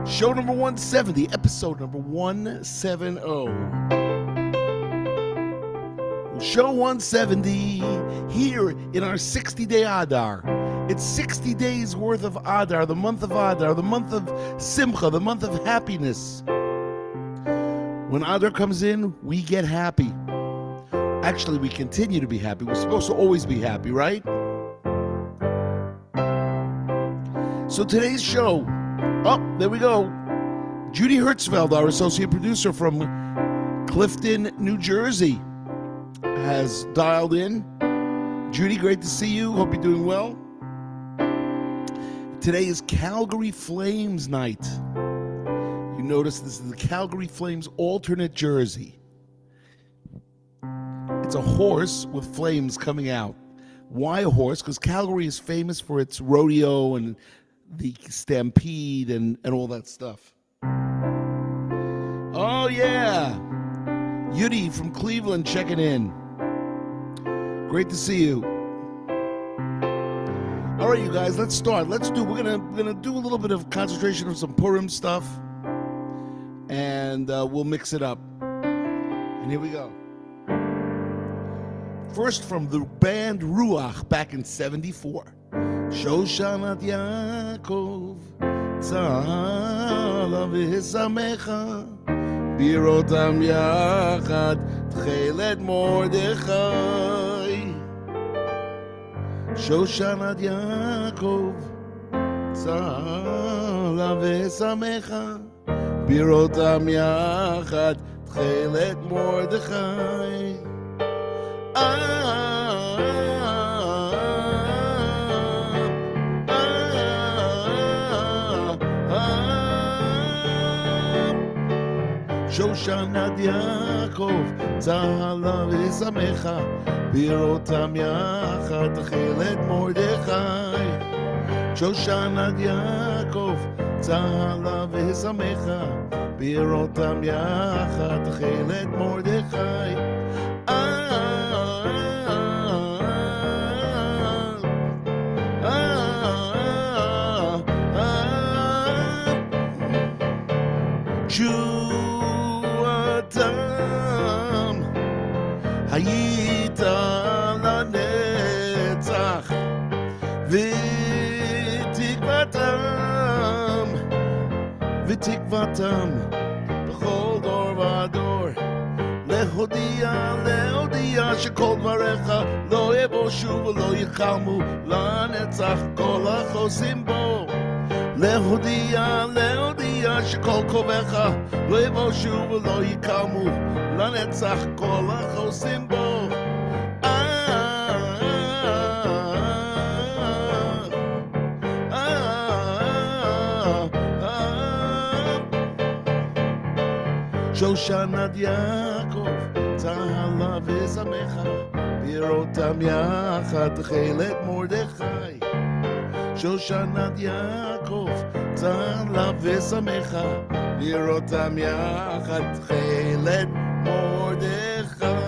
Show number 170, episode number 170. Show 170 here in our 60-day Adar. It's 60 days worth of Adar, the month of Adar, the month of Simcha, the month of happiness. When Adar comes in, we get happy. Actually, we continue to be happy. We're supposed to always be happy, right? So today's show, oh, there we go. Judy Hertzfeld, our associate producer from Clifton, New Jersey, has dialed in. Judy, great to see you. Hope you're doing well. Today is Calgary Flames night. You notice this is the Calgary Flames alternate jersey. It's a horse with flames coming out. Why a horse? Because Calgary is famous for its rodeo and the stampede and all that stuff. Oh yeah, Yudi from Cleveland checking in. Great to see you. All right, you guys, let's start. We're gonna do a little bit of concentration of some Purim stuff, and we'll mix it up. And here we go. First, from the band Ruach back in '74. Shoshanat Yaakov, Tzala v'Samecha, Birotam Yachad, Tchelet Mordechai. Shoshanat Yaakov, Tzala v'Samecha, Birotam Yachad, Tchelet Mordechai. Shoshanat Yaakov, Tzala v'Samecha, Birotam Yachad, Tchelet Mordechai. Shoshanat Yaakov, Tzala v'Samecha, Birotam Yachad, Tchelet Mordechai. Hayita lanetzach v'tikvatam b'chol dor v'ador lehodia shekol dvarecha lo yevoshu v'lo yichalmu lanetzach kol hachosim bo lehodia shekol kovecha lo yevoshu v'lo yichalmu lanetzach kol hachosim bo. Shoshanat Yaakov, Tzala v'Samecha, Birotam Yachad, Tchelet Mordechai. Shoshanat Yaakov, Tzala v'Samecha, Birotam Yachad, Tchelet Mordechai.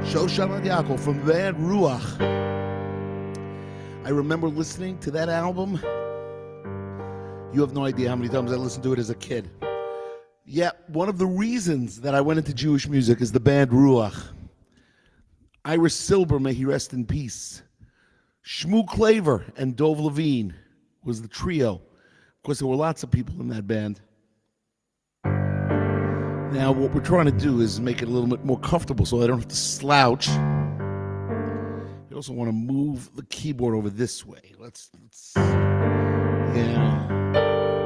Shoshanat Yaakov from the band Ruach. I remember listening to that album. You have no idea how many times I listened to it as a kid. Yeah, one of the reasons that I went into Jewish music is the band Ruach. Iris Silber, may he rest in peace. Shmu Claver and Dov Levine was the trio. Of course, there were lots of people in that band. Now, what we're trying to do is make it a little bit more comfortable so I don't have to slouch. I also want to move the keyboard over this way. Let's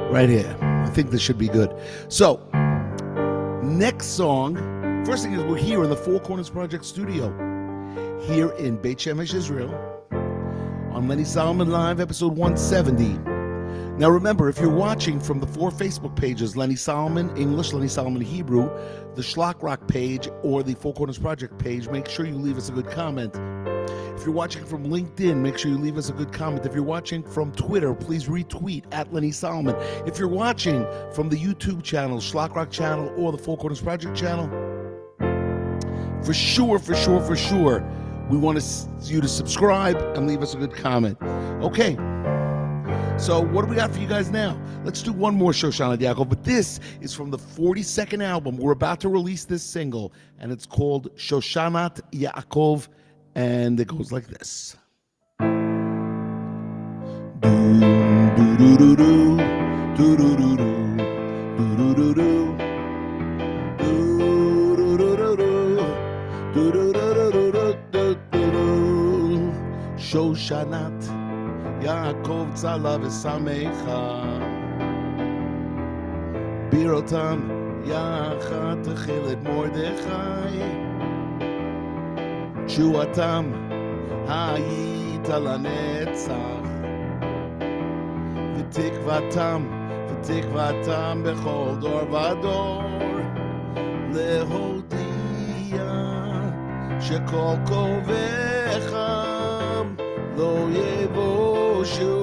right here. I think this should be good. So, next song. First thing is we're here in the Four Corners Project studio here in Beit Shemesh, Israel, on Lenny Solomon Live, episode 170. Now remember, if you're watching from the 4 Facebook pages, Lenny Solomon English, Lenny Solomon Hebrew, the Shlock Rock page, or the Four Corners Project page, make sure you leave us a good comment. If you're watching from LinkedIn, make sure you leave us a good comment. If you're watching from Twitter, please retweet at Lenny Solomon. If you're watching from the YouTube channel, Shlock Rock channel, or the Four Corners Project channel, for sure, We want you to subscribe and leave us a good comment. Okay, so what do we got for you guys now? Let's do one more Shoshanat Yaakov, but this is from the 42nd album. We're about to release this single, and it's called Shoshanat Yaakov, and it goes like this. Shoshanat Yaakov tzala v'samecha birotam yachad techil et Mordechai Shuatam hayita lanetzach v'tikvatam bechol dor vador lehodia shekol kovecham lo yevoshu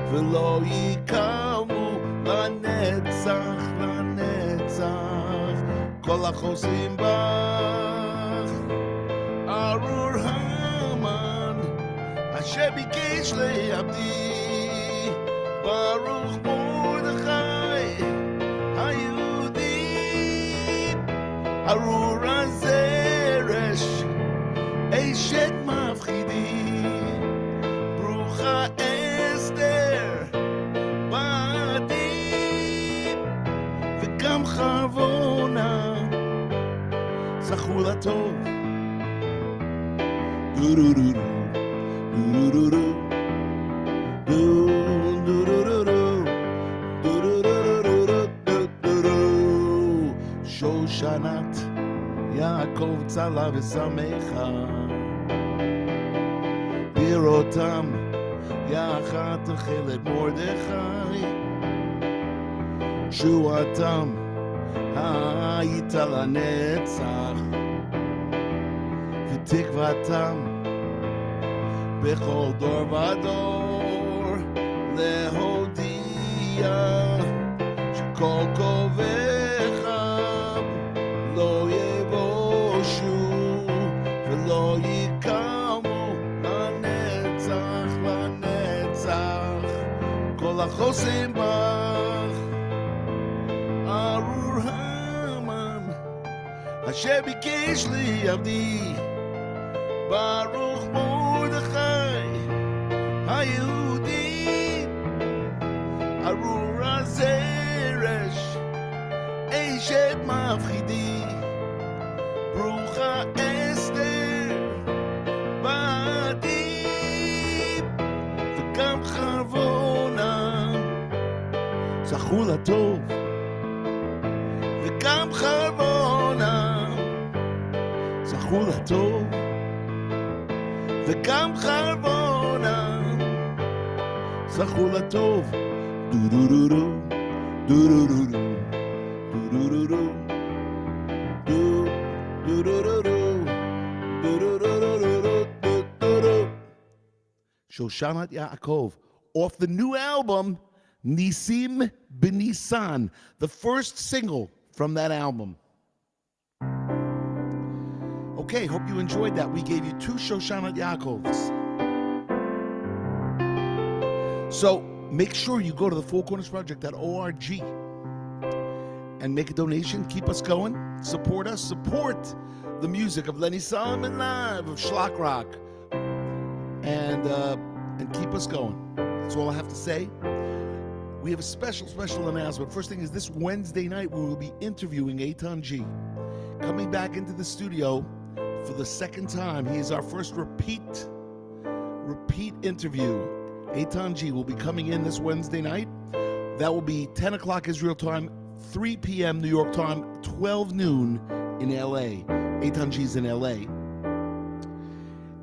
v'lo yikamu lanetzach kol hachosim bach arur haman asher bikesh le'abdi Baruch Mordechai hayudi arur hazeresh eshet mafchidi brucha Esther ba'adi v'gam Charvona zachur latov du-du-du-du du-du-du-du Shoshanat Yaakov tzala v'samecha birotam yachad techil et Mordechai Shuatam hayita lanetzach v'tikvatam bechol dor vador lehodia shekol kovecham lo yevoshu v'lo yikamu lanetzach kol hachosim bach arur haman asher bikesh li'abdi Baruch Mordechai hayudi arur hazeresh eshet mafchidi brucha Esther ba'adi v'gam Charvona zachur latov v'gam Charvona zachur latov v'gam Charvona zachur latov du-du-du-du du-du-du-du du-du-du-du du-du-du-du-du. Shoshanat Yaakov off the new album Nisim B'Nisan, the first single from that album. Okay, hope you enjoyed that. We gave you 2 Shoshanat Yaakovs. So make sure you go to the fourcornersproject.org and make a donation. Keep us going. Support us. Support the music of Lenny Solomon Live, of Schlock Rock, and keep us going. That's all I have to say. We have a special announcement. First thing is this Wednesday night we will be interviewing Eitan G. Coming back into the studio for the second time. He is our first repeat interview. Eitan G will be coming in this Wednesday night. That will be 10 o'clock Israel time, 3 p.m. New York time, 12 noon in LA. Eitan G's in LA.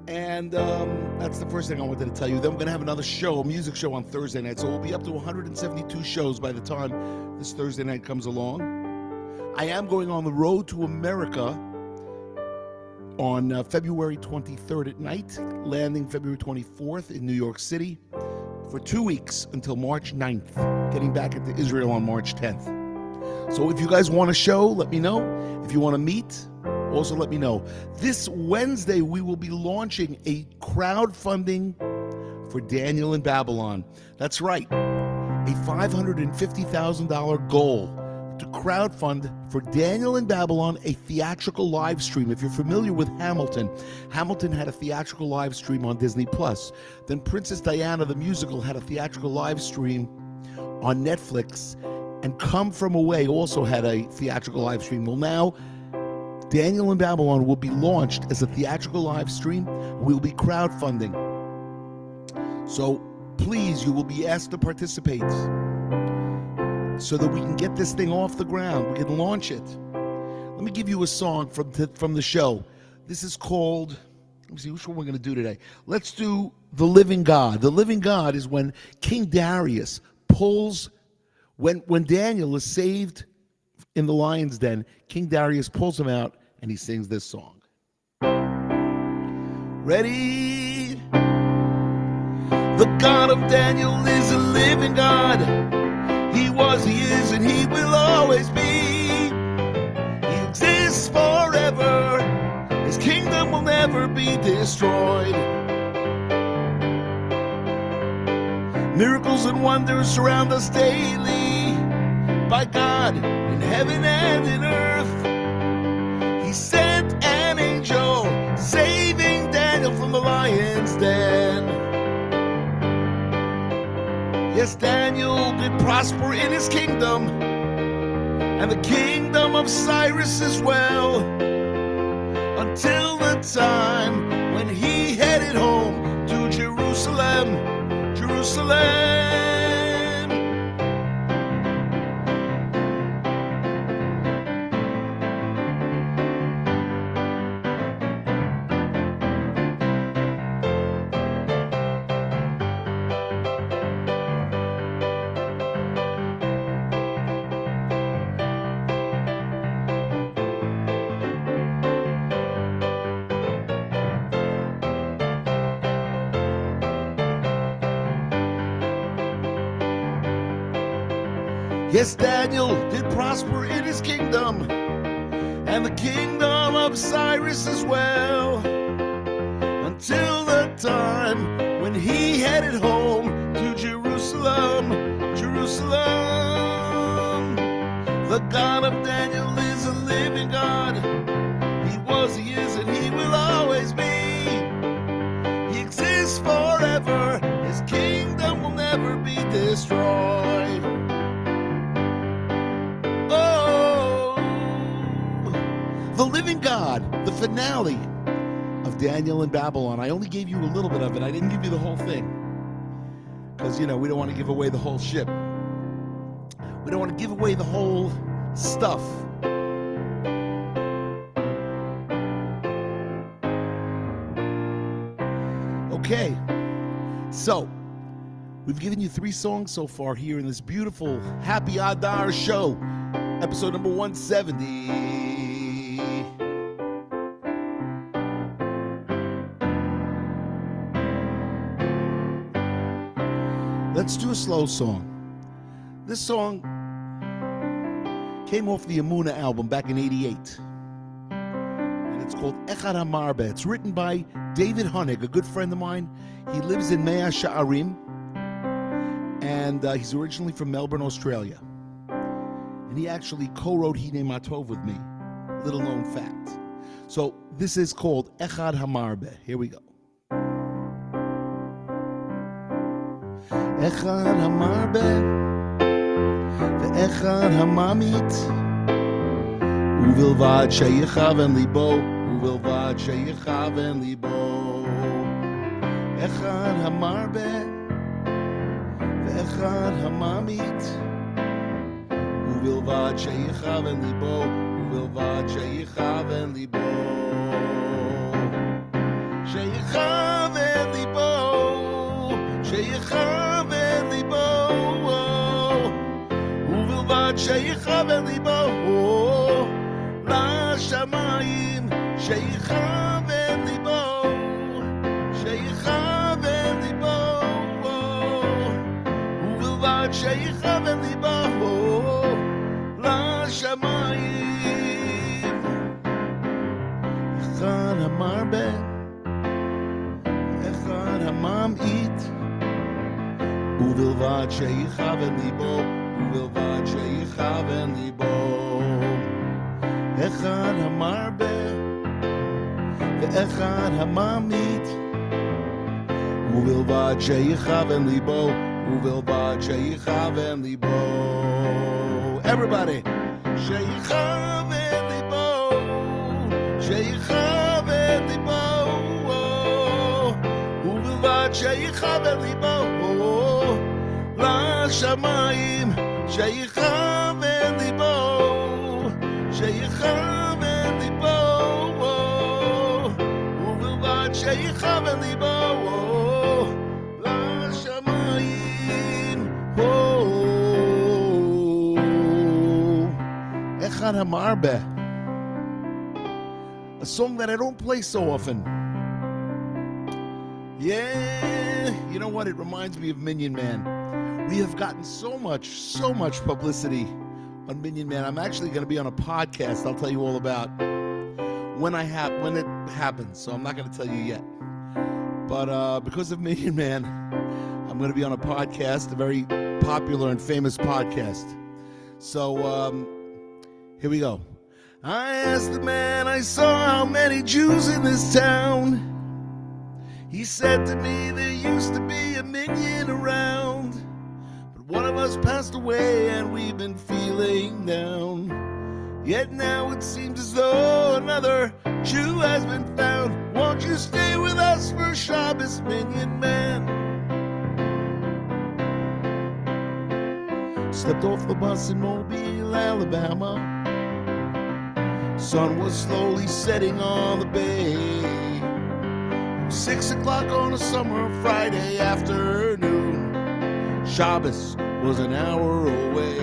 And that's the first thing I wanted to tell you. Then we're going to have another show, a music show on Thursday night. So we'll be up to 172 shows by the time this Thursday night comes along. I am going on the road to America on February 23rd at night, landing February 24th in New York City for 2 weeks until March 9th, getting back into Israel on March 10th. So if you guys want a show, let me know. If you want to meet also let me know. This Wednesday, we will be launching a crowdfunding for Daniel in Babylon. That's right, a $550,000 goal to crowdfund for Daniel in Babylon, a theatrical live stream. If you're familiar with Hamilton, Hamilton had a theatrical live stream on Disney+. Then Princess Diana, the musical, had a theatrical live stream on Netflix. And Come From Away also had a theatrical live stream. Well, now, Daniel in Babylon will be launched as a theatrical live stream. We'll be crowdfunding. So please, you will be asked to participate so that we can get this thing off the ground. We can launch it. Let me give you a song from the show. This is called, let me see which one we're going to do today. Let's do The Living God. The Living God is when King Darius pulls, when Daniel is saved in the lion's den, King Darius pulls him out and he sings this song. Ready? The God of Daniel is a living God. He was, he is, and he will always be. He exists forever. His kingdom will never be destroyed. Miracles and wonders surround us daily. By God in heaven and in earth, he sent an angel saving Daniel from the lion's den. Yes, Daniel did prosper in his kingdom, and the kingdom of Cyrus as well, until the time when he headed home to Jerusalem, Jerusalem. Yes, Daniel did prosper in his kingdom, and the kingdom of Cyrus as well, until the time when he headed home to Jerusalem, Jerusalem. The God of Daniel is a living God. He was, he is, and he will always be. He exists forever. His kingdom will never be destroyed. The Living God, the finale of Daniel in Babylon. I only gave you a little bit of it. I didn't give you the whole thing. Because, we don't want to give away the whole ship. We don't want to give away the whole stuff. Okay. So, we've given you 3 songs so far here in this beautiful Happy Adar show. Episode number 170. Let's do a slow song. This song came off the Amuna album back in '88. And it's called Echad HaMarbe. It's written by David Honig, a good friend of mine. He lives in Mea Sha'arim. And he's originally from Melbourne, Australia. And he actually co-wrote Hine Matov with me. Little known fact. So this is called Echad HaMarbe. Here we go. Echad HaMarbe Ve'echad HaMamit Uvilvad sheyichaven libo Uvilvad sheyichaven libo Echad HaMarbe Ve'echad HaMamit Uvilvad sheyichaven libo Uvilvad sheyichaven libo Sheyichaven libo Sheyichaven libo Uvilvad sheyichaven libo L'shamayim Sheyichaven libo Sheyichaven libo Uvilvad sheyichaven libo L'shamayim הממעיט, ובלבד שיכוון ליבו, ובלבד שיכוון ליבו. אחד המרבה ואחד הממעיט, ובלבד שיכוון ליבו, ובלבד שיכוון ליבו. Everybody, שיכוון ליבו, שיכוון ליבו, ובלבד שיכוון ליבו לשמיים, שיכוון ליבו, שיכוון ליבו, ובלבד שיכוון ליבו לשמיים. Echad HaMarbe, a song that I don't play so often. Yeah, you know what? It reminds me of Minion Man. We have gotten so much publicity on Minion Man. I'm actually going to be on a podcast I'll tell you all about when it happens, so I'm not going to tell you yet. But because of Minion Man, I'm going to be on a podcast, a very popular and famous podcast. So here we go. I asked the man I saw how many Jews in this town. He said to me there used to be a minion around, but one of us passed away and we've been feeling down. Yet now it seems as though another Jew has been found. Won't you stay with us for Shabbos, Minion Man? Stepped off the bus in Mobile, Alabama. Sun was slowly setting on the bay. 6 o'clock on a summer Friday afternoon. Shabbos was an hour away.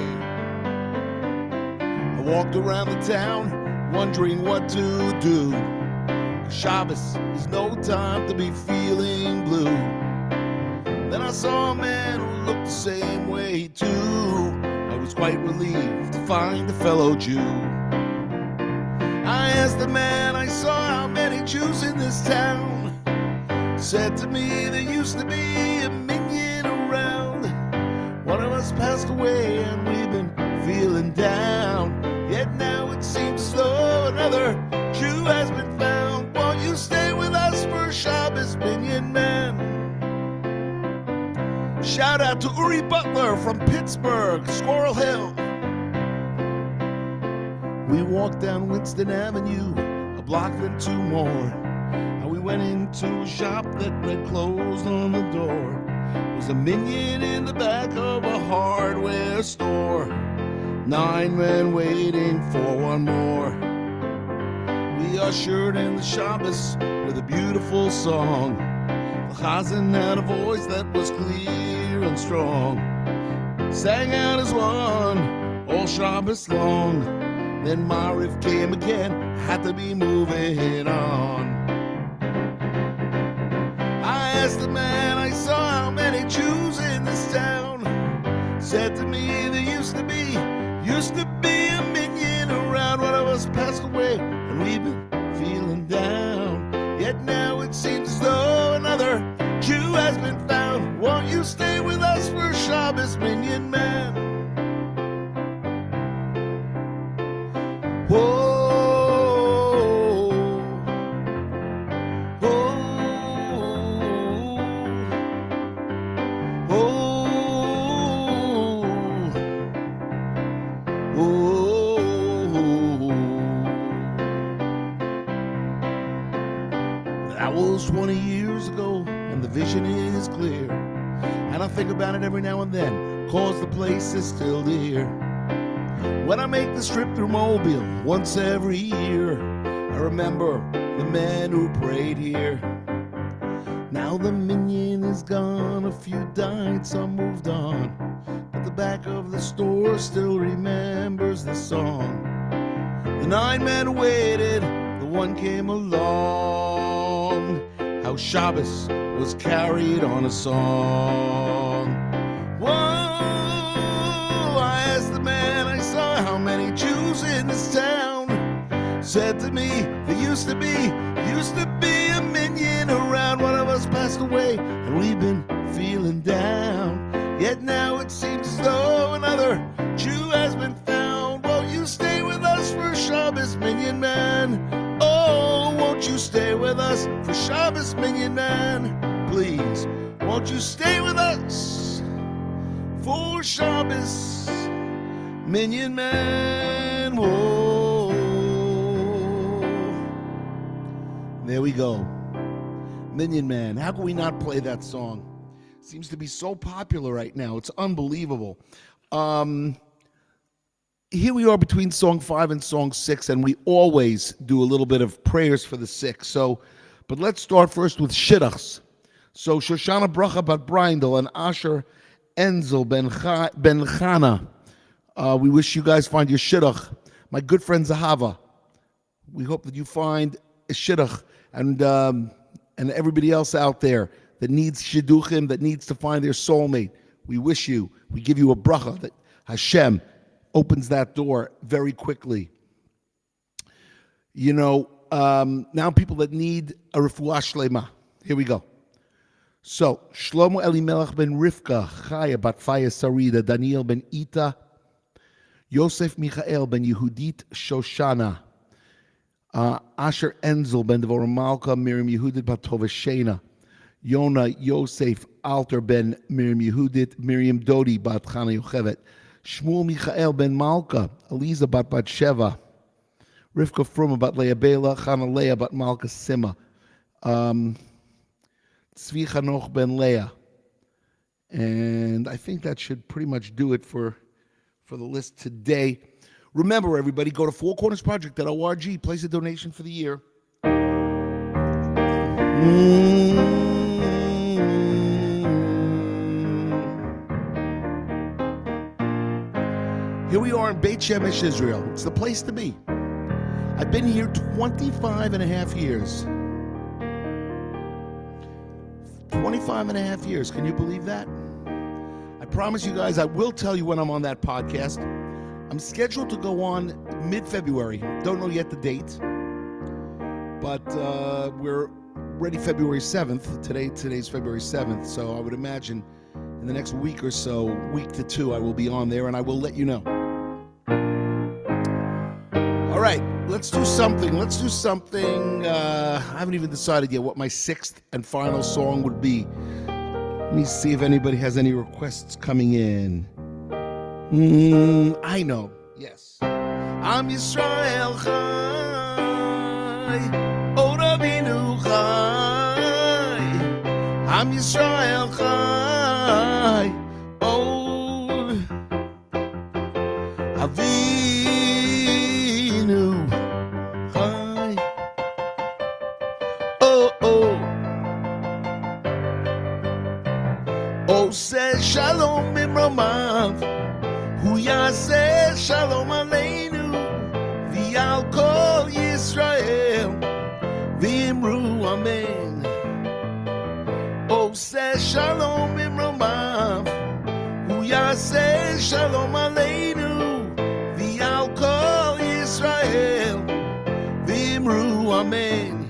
I walked around the town wondering what to do. Shabbos is no time to be feeling blue. Then I saw a man who looked the same way too. I was quite relieved to find a fellow Jew. I asked the man I saw how many Jews in this town. Said to me there used to be a minion around. One of us passed away and we've been feeling down. Yet now it seems as though another Jew has been found. Won't you stay with us for Shabbos, Minion Man? Shout out to Uri Butler from Pittsburgh, Squirrel Hill. We walked down Winston Avenue, a block then two more, and we went into a shop that read closed on the door. There was a minion in the back of a hardware store. 9 men waiting for one more. We ushered in the Shabbos with a beautiful song. The Chazan had a voice that was clear and strong. Sang out as one all Shabbos long. Then Mariv came again, had to be moving on. I asked the man I saw how many Jews in this town. Said to me there used to be a minion around. One of us passed away and we've been feeling down. Yet now it seems as though another Jew has been found. Won't you stay with us for Shabbos, Minion Man? Whoa. That was 20 years ago, and the vision is clear. And I think about it every now and then, 'cause the place is still dear. When I make this trip through Mobile once every year, I remember the men who prayed here. Now the minion is gone, a few died, some moved on, but the back of the store still remembers the song. The 9 men waited, the one came along. How Shabbos was carried on a song. Whoa, I asked the man I saw how many Jews in this town. Said to me there used to be a minion around. One of us passed away and Shabbos, Minyan Man. Please, won't you stay with us for Shabbos, Minyan Man? Whoa. There we go. Minyan Man. How can we not play that song? Seems to be so popular right now. It's unbelievable. Here we are between song 5 and song 6, and we always do a little bit of prayers for the sick. But let's start first with shidduchs. So Shoshana Bracha bat Brindle and Asher Enzel ben Chana. We wish you guys find your shidduch. My good friend Zahava. We hope that you find a shidduch, and everybody else out there that needs shidduchim, that needs to find their soulmate. We wish you. We give you a bracha that Hashem opens that door very quickly. Now people that need a refuah shlema. Here we go. So, Shlomo Elimelech ben Rivka, Chaya bat Faya Sarida, Daniel ben Ita, Yosef Michael ben Yehudit Shoshana, Asher Enzel ben Devorah Malka, Miriam Yehudit bat Tovashena, Yona Yosef Alter ben Miriam Yehudit, Miriam Dodi bat Chana Yochevet, Shmuel Michael ben Malka, Eliza bat Sheva, Rivka Fruma bat Leah Bela, Chana Leah bat Malka Sima, Tzvi Chanoch ben Leah. And I think that should pretty much do it for the list today. Remember, everybody, go to fourcornersproject.org, place a donation for the year. Here we are in Beit Shemesh, Israel. It's the place to be. I've been here 25 and a half years. 25 and a half years. Can you believe that? I promise you guys, I will tell you when I'm on that podcast. I'm scheduled to go on mid-February. Don't know yet the date. But we're already February 7th. Today's February 7th. So I would imagine in the next week or so, week to 2, I will be on there and I will let you know. All right, let's do something. I haven't even decided yet what my 6th and final song would be. Let me see if anybody has any requests coming in. I know. Yes. Am Yisrael Chai, O Rabbeinu Chai. Am Yisrael Chai, O Avinu Chai. Oh, say Shalom Bimromav. Hu Yaseh Shalom Aleinu V'al Kol Yisrael V'imru Amen. Oh, say Shalom Bimromav. Hu Yaseh Shalom Aleinu V'al Kol Yisrael V'imru Amen.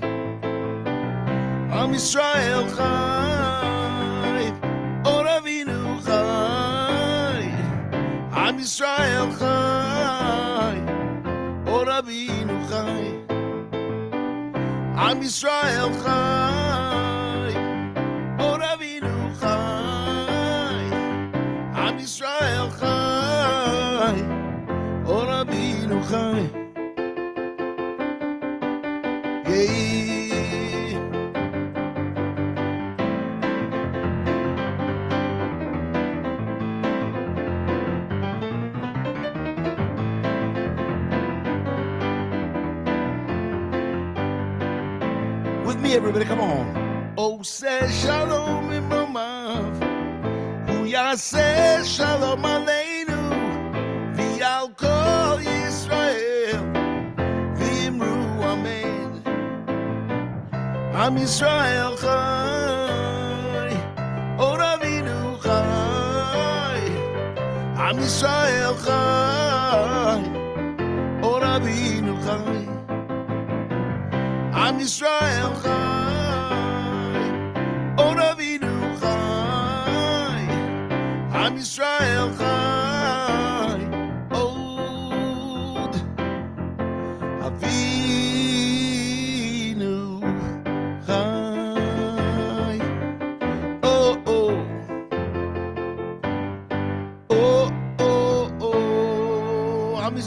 Am Yisrael Chai, O Ravinu Chai. Am Yisrael Chai, O Rabbeinu Chai. Am Yisrael Chai, O Rabbeinu Chai. Am Yisrael Chai, O Rabbeinu Chai. Yeah. With me, everybody, come on. Oh, say Shalom Imromav. Hu Yaseh Shalom Aleinu V'al Kol Yisrael V'imru Amen. Am Yisrael Chai, O Ravinu Chai. Am Yisrael Chai, O Ravinu Chai. Am Yisrael Chai, O Ravinu Chai. Am Yisrael Chai, Od Avinu Chai.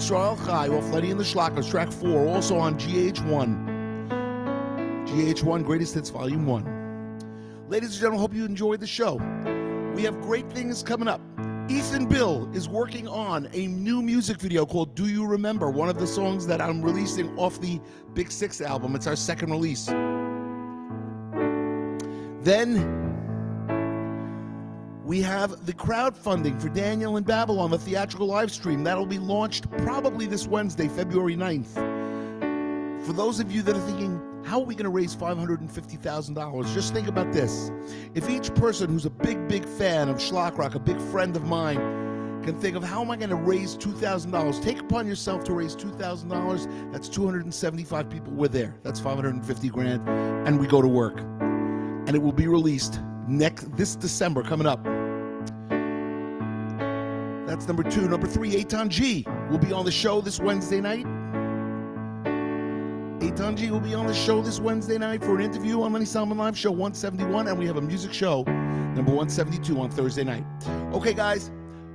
Yisrael Chai off Lenny and the Schlackers, track 4, also on GH1. GH1 Greatest Hits Volume 1. Ladies and gentlemen, hope you enjoyed the show. We have great things coming up. Ethan Bill is working on a new music video called Do You Remember, one of the songs that I'm releasing off the Big Six album. It's our second release. Then we have the crowdfunding for Daniel and Babylon, the theatrical live stream. That'll be launched probably this Wednesday, February 9th. For those of you that are thinking, how are we going to raise $550,000? Just think about this. If each person who's a big, big fan of Schlock Rock, a big friend of mine, can think of how am I going to raise $2,000, take upon yourself to raise $2,000, that's 275 people. We're there. That's 550 grand, and we go to work. And it will be released this December, coming up. That's number 2. Number 3, Eitan G will be on the show this Wednesday night. Eitan G will be on the show this Wednesday night for an interview on Lenny Salmon Live, show 171, and we have a music show, number 172, on Thursday night. Okay, guys,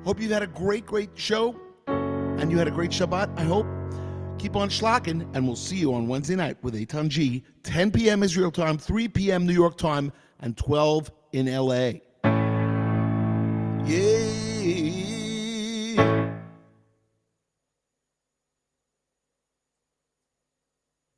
hope you've had a great, great show, and you had a great Shabbat, I hope. Keep on schlocking, and we'll see you on Wednesday night with Eitan G, 10 p.m. Israel time, 3 p.m. New York time, and 12 in L.A. Yeah.